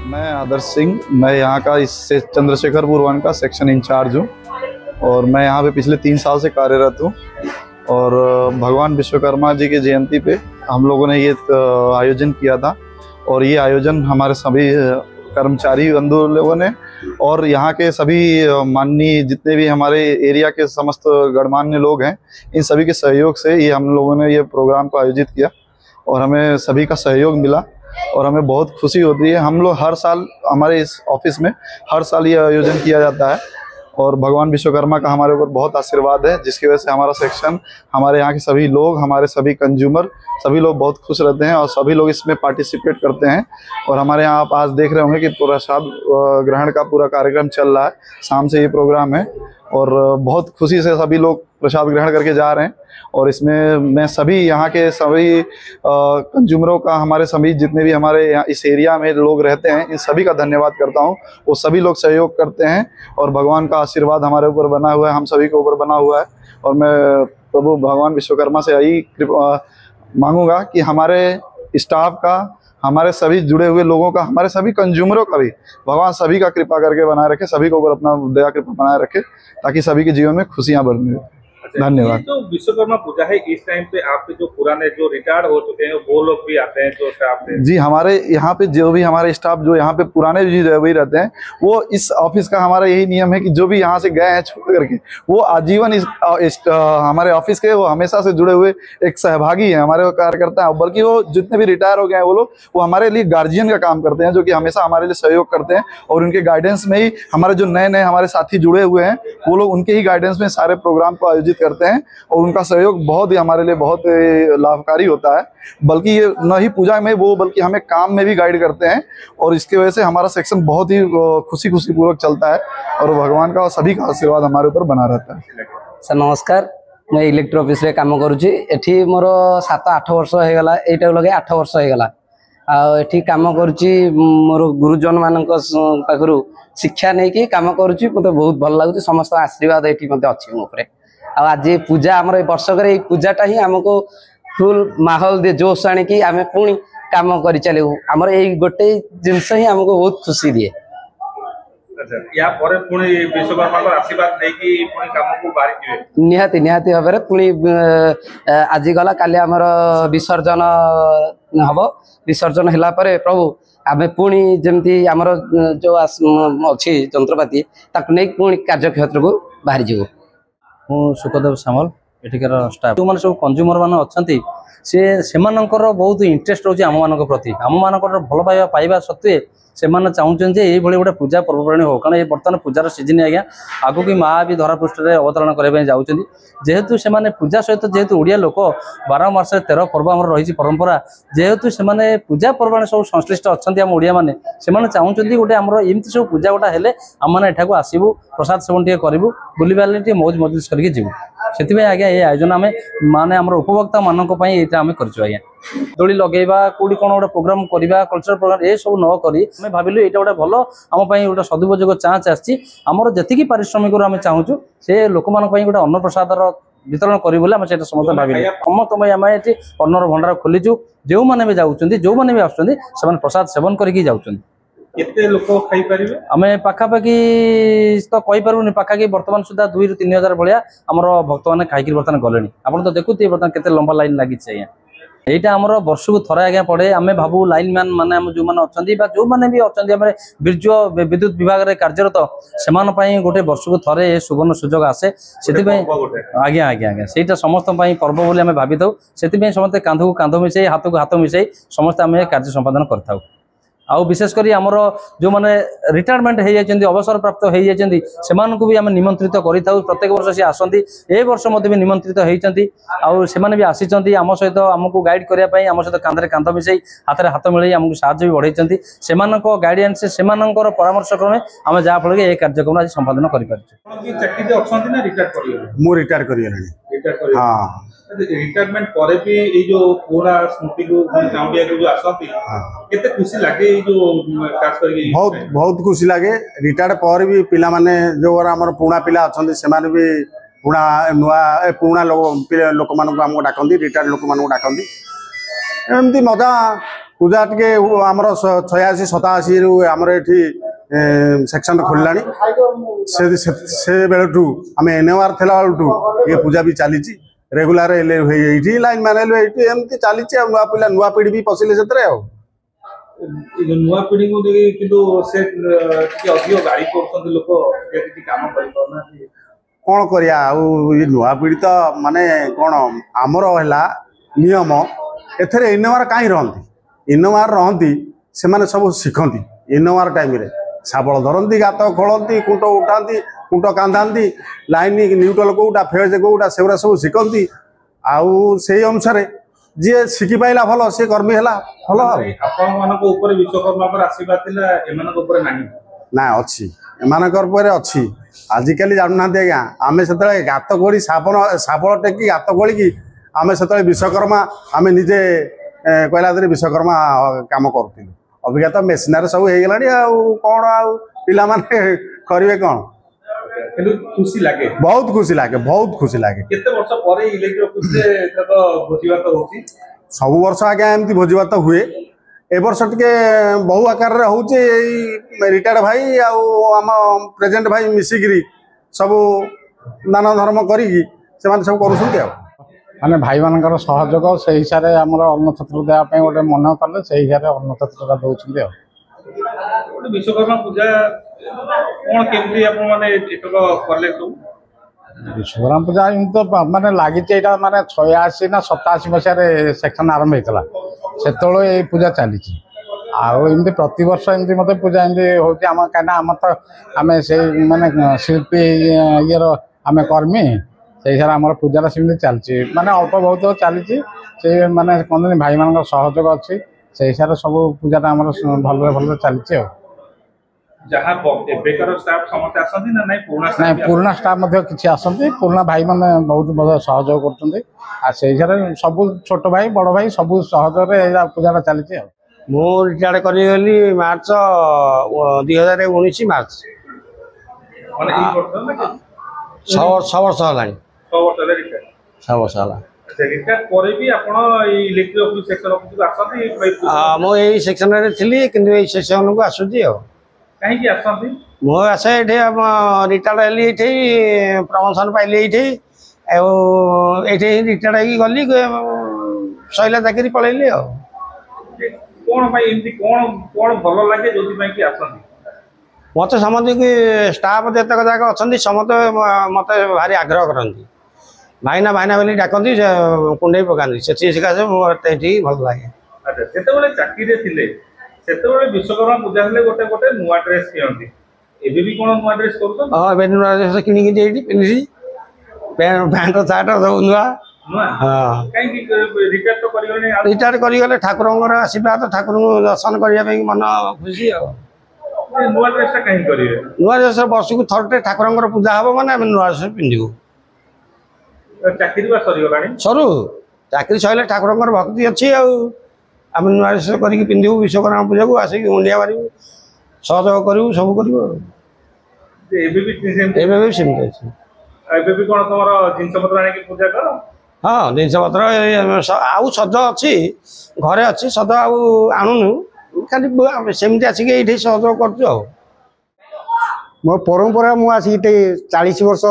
मैं आदर्श सिंह, मैं यहाँ का इस चंद्रशेखरपुर वन का सेक्शन इंचार्ज हूँ और मैं यहाँ पे पिछले 3 साल से कार्यरत हूँ। और भगवान विश्वकर्मा जी की जयंती पे हम लोगों ने ये आयोजन किया था और ये आयोजन हमारे सभी कर्मचारी बंधु लोगों ने और यहाँ के सभी माननीय जितने भी हमारे एरिया के समस्त गणमान्य लोग हैं, इन सभी के सहयोग से ये हम लोगों ने ये प्रोग्राम को आयोजित किया और हमें सभी का सहयोग मिला और हमें बहुत खुशी होती है। हम लोग हर साल हमारे इस ऑफिस में हर साल ये आयोजन किया जाता है और भगवान विश्वकर्मा का हमारे ऊपर बहुत आशीर्वाद है, जिसकी वजह से हमारा सेक्शन, हमारे यहाँ के सभी लोग, हमारे सभी कंज्यूमर, सभी लोग बहुत खुश रहते हैं और सभी लोग इसमें पार्टिसिपेट करते हैं। और हमारे यहाँ आप आज देख रहे होंगे कि प्रसाद ग्रहण का पूरा कार्यक्रम चल रहा है, शाम से ये प्रोग्राम है और बहुत खुशी से सभी लोग प्रसाद ग्रहण करके जा रहे हैं। और इसमें मैं सभी यहाँ के सभी कंज्यूमरों का, हमारे सभी जितने भी हमारे यहाँ इस एरिया में लोग रहते हैं, इन सभी का धन्यवाद करता हूँ। वो सभी लोग सहयोग करते हैं और भगवान का आशीर्वाद हमारे ऊपर बना हुआ है, हम सभी के ऊपर बना हुआ है। और मैं प्रभु भगवान विश्वकर्मा से यही मांगूंगा कि हमारे स्टाफ का, हमारे सभी जुड़े हुए लोगों का, हमारे सभी कंज्यूमरों का भी भगवान सभी का कृपा करके बनाए रखे, सभी के ऊपर अपना दया कृपा बनाए रखे, ताकि सभी के जीवन में खुशियां बढ़ने। धन्यवाद। तो विश्वकर्मा पूजा है, इस टाइम पे आपके जो पुराने जो रिटायर्ड हो चुके हैं वो लोग भी आते हैं जो स्टाफ है? जी, हमारे यहाँ पे जो भी हमारे स्टाफ जो यहाँ पे पुराने भी वही रहते हैं, वो इस ऑफिस का हमारा यही नियम है कि जो भी यहाँ से गए हैं छोड़ करके वो आजीवन इस हमारे ऑफिस के वो हमेशा से जुड़े हुए एक सहभागी है, हमारे कार्यकर्ता है। बल्कि वो जितने भी रिटायर हो गए हैं वो लोग, वो हमारे लिए गार्जियन का काम करते हैं, जो कि हमेशा हमारे लिए सहयोग करते हैं और उनके गाइडेंस में ही हमारे जो नए नए हमारे साथी जुड़े हुए हैं वो लोग उनके ही गाइडेंस में सारे प्रोग्राम को आयोजित करते हैं और उनका सहयोग बहुत ही हमारे लिए बहुत लाभकारी होता है। बल्कि ये न ही पूजा में वो, बल्कि हमें काम में भी गाइड करते हैं और इसकी वजह से हमारा सेक्शन बहुत ही खुशी पूर्वक चलता है और भगवान का सभी का आशीर्वाद हमारे ऊपर बना रहता है। सर नमस्कार, मैं इलेक्ट्रिक ऑफिस रे काम करुच्ची। एठी मोर 7-8 वर्ष हो गला, एटा लगे 8 वर्ष हो गला। एठी काम करुच्ची, मोर गुरुजन मानक पाखरु शिक्षा नहीं कि काम करुच्ची, मते बहुत भल लागुची। समस्त आशीर्वाद एठी मते अछि मो ऊपर। आज पूजा आम वर्षक पूजाटा ही आमको फुल माहौल दे, जोश आने की आम पुणी काम कर चलू। आमर यही गोटे जिनस ही आमको बहुत खुशी दिए। निहाती निहाती भाव में पुणी आज गला काली आमर विसर्जन हम। विसर्जन होला परे प्रभु आम पुणी जमती आमर जो अच्छी जंत्रपाति ताकू नहीं पुणी कार्यक्षेत्र को बाहरी जीव। मु सुखदेव सामल एठिकार स्टाफ जो मैंने सब कंज्यूमर मान अच्छा से बहुत इंटरेस्ट रोचे आम मान प्रति। आम मान भल पाइबा पाइबा सत्वे से चाहूँ जे ये भली गोटे पूजा पर्वपर्णी हो, कारण ये बर्तमान पूजार सीजन आज्ञा आगु की माँ भी धरापृष्ठ में अवतरण करने जाऊँच। जेहेतु से पूजा सहित जेहेतु ओडिया लोक 12 मास 13 पर्व आम रही परंपरा, जेहेतु से पूजा पर्व सब संश्लिष्ट अच्छा आम ओडिया मैंने से चाहूँ गोटे आम एमती सब पूजा गोटा हेले आम मैंने एठाक आसबू, प्रसाद सेवन टे करूँ, बुली बारे मौज मजलिस करके जीवु। से आज्ञा ये आयोजन आम माने आम उपभोक्ता मानक आम कर दोली लगेवा कौटी कौन गोटे प्रोग्राम करवा, कल्चरल प्रोग्राम ये सब न करी आम भाविलु ये गोटे भल आम गोटे सदुपयोग चांस आमर जी पारिश्रमिक आम चाहूँ से लोक मान गोटे अन्न प्रसाद वितरण करूँ बोले समस्त भाविले। समस्त आम ये अन्नर भंडार खोलीचु, जो मैंने भी जाऊँच जो मैंने भी आसुँच से प्रसाद सेवन करके जाऊँच। आम पाखापाखि तो कहीपरूनी, पाखापाखि बर्तमान सुधा 2-3 हजार भाया आमर भक्त मैंने खाई बर्तमान गले। आप तो देखुए बर्तमान केते लंबा लाइन लगी आज्ञा। यहाँ आमर वर्ष को थरे आज्ञा पड़े। आम भावु लाइन मैन मैंने जो मैंने अच्छा जो मैंने भी अच्छा विद्युत विभाग में कार्यरत से गोटे वर्ष को थरे सुवर्ण सुजोग आसे। आज्ञा आज्ञा आज्ञा से समस्त पर्व बोली आम भावी था। से समस्त कांध को कांध मिसाई, हाथ को हाथ मिसाई समस्त आम कार्य संपादन करता। आउ विशेषकर आमर जो मैंने रिटायरमेंट हो जाती, अवसर प्राप्त हो जाती, से भी आम निमंत्रित कर प्रत्येक वर्ष सी आसती। ए वर्ष मध्य भी निमंत्रित होती आने भी आसी आम सहित आमको गाइड करने आम सहित कांधे कांध मिसाई हाथ में हाथ मिले आमको साहय भी बढ़ाई। से गाइडेंस से परामर्श क्रमे आम जहाँफल ये कार्यक्रम आज संपादन कर। रिटायरमेंट पर भी ये जो पूरा स्मृति को गांबिया को जो आसती केते खुशी लागे, जो खास करके बहुत खुशी लागे। रिटायर्ड पर भी पिला माने जो हमर पुणा पिला अछंती से माने भी पुणा नुआ पुणा लोक मान को डाकती, रिटायर्ड लोक मान को डाकती। एमती मजा पूजा टे आमर 86-87 रु आमर ये सेक्शन खोललानी से बेलू आम एनओआर थेला बेलू ये पूजा भी चली रेगुलर लाइन माने एमती चली नुआ पिला नुआ पीढ़ी भी पशिले से नुआ पीढ़ी को किंतु से अधिक गाड़ी करछन लोक ये किछि काम करि परना कौन करिया ये नुआ पीढ़ी तो माने कौन आमर है नियम एथरे इनोवार कहीं रहती इनोवार रहती से माने सब शिखती इनोवार टाइम रे शाबल धरती गात खोलती कुंट उठाती कुंट कांधाती लाइन न्यूट्रल कोटा फेज कोटा से सब शिखती आउ से अनुसार जी शिखी पाइला भल सी कर्मी है भल आपण विश्वकर्मा पर आशीर्वाद थिला एमानक ऊपर नाही ना अच्छी एमानकर पर अच्छी आजिकल जानना आज्ञा आम से गात खोली शाबल टेकी गात खोली आम से विश्वकर्मा आम निजे कहला विश्वकर्मा काम करूँ अभिज्ञा तो मेसीनार सब हो गला कौन पिला माने करेंगे कौन खुशी लगे बहुत खुशी लगे बहुत खुशी लगे केते वर्ष पर इलेक्ट्रिक ऑफिस रे तक भोजीभात होची सब वर्ष आगे एमती भोजीभात हुए ए वर्ष टिके बहु आकार रे होची रिटायर्ड भाई आम प्रेजेंट भाई मिसिकी सब दान धर्म करी से सब करूँ माने भाई मानकर सहयोग से हिसाब से आमर अन्न छत्र देवाई गोटे मन कले से हिसाब से अन्न छत्र दौरान विश्वकर्मा पूजा कौन केमती आप माने एतक करले सब विश्वकर्मा पूजा इन तो माने लगी माने 86 ना 87 मसीह सेक्शन आरंभ होता से ये पूजा चली आमती प्रतवर्ष एमती मत पूजा एमती हूँ कहीं तो आम से माने शिल्पी ये आम कर्मी से हिसाब से आम पूजा सेमती चलती माने अल्प बहुत चली से माने कहते भाई मान सहयोग अच्छी से हिसाब से सब पूजा भल भल चलती पुराना स्टाफ किसी आसती पुराना भाई मैंने बहुत सहयोग कर हिसाब से सब छोट भाई बड़ भाई सब सहयोग पूजा चलती मु रिटायर्ड करी मार्च 2019 मार्च 6 वर्ष है 6 वर्ष मुझे सेक्शन थी कि सेक्शन को आसूसी मुझे रिटायर्ड है प्रमोशन पाइली ये रिटायर्ड गली सैला चाकरी पलैली मत समझ कि स्टाफ जितक जाक अच्छा समस्त मत भारी आग्रह करती भाईना भाईना बोली डाकती कुंडे पकाती से भल लगे विश्वकर्मा पूजा गोटे गोटे नुआ ड्रेस किणती एबे भी कोन नुआ ड्रेस करूछन हां बे नुआ ड्रेस किनि कि देडी पिनसी पैंट शर्ट सब नुआ हां काई कि रिटायर तो करियोने रिटायर करी गले ठाकुरंगर आशीर्वाद ठाकुर दर्शन करिया पे मन खुशी हो नुआ ड्रेस ता काई करिवे नुआ ड्रेस वर्ष को थरटे ठाकुरंगर पूजा हबो माने हम नुआ ड्रेस पिंदिबो चाकरी बा सरी गलानी सरू चाकरी सइले ठाकुरंगर भक्ति अछि आम नुआ ड्रेस करके पिंधु विश्वकर्मा पूजा को आसिक मुंडिया मारू सहयोग करू सब करू हाँ जिनस पत्र आउ सज अच्छी घरे अच्छी सज आणुनु खाली सेमती आसिक ये सहयोग कर मो परंपरा मु आसिक 40 वर्ष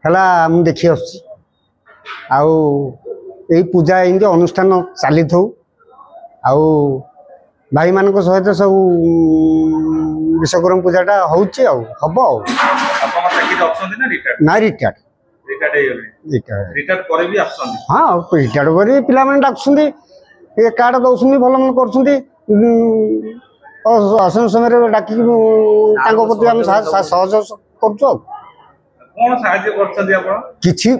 है देखी आसुची आउ यही पूजा एमती अनुष्ठान चली था आउ भाई मान सहित सब विश्वकर्मा पूजाटा हम ना रिटायर्ड हाँ रिटायर्ड कर पिला डाकुंट कार्ड दौरान भल मन कर समय डाक सहयोग कर किसी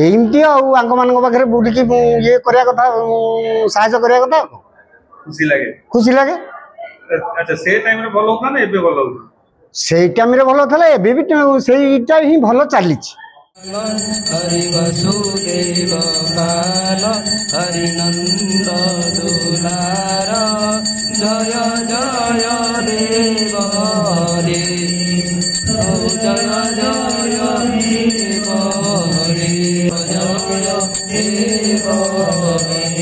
एमती आगे बुलिकी ये करने कथा साहय करने कथा खुशी लगे अच्छा से टाइम रे भलो था ना एबे भलो से टाइम रे भलो थला एबे भी सेटा ही भलो चली हरि वसुदेव काल हरि नंद दुलार जय जय देव हरे जय जय देव हरे जय देव हरे।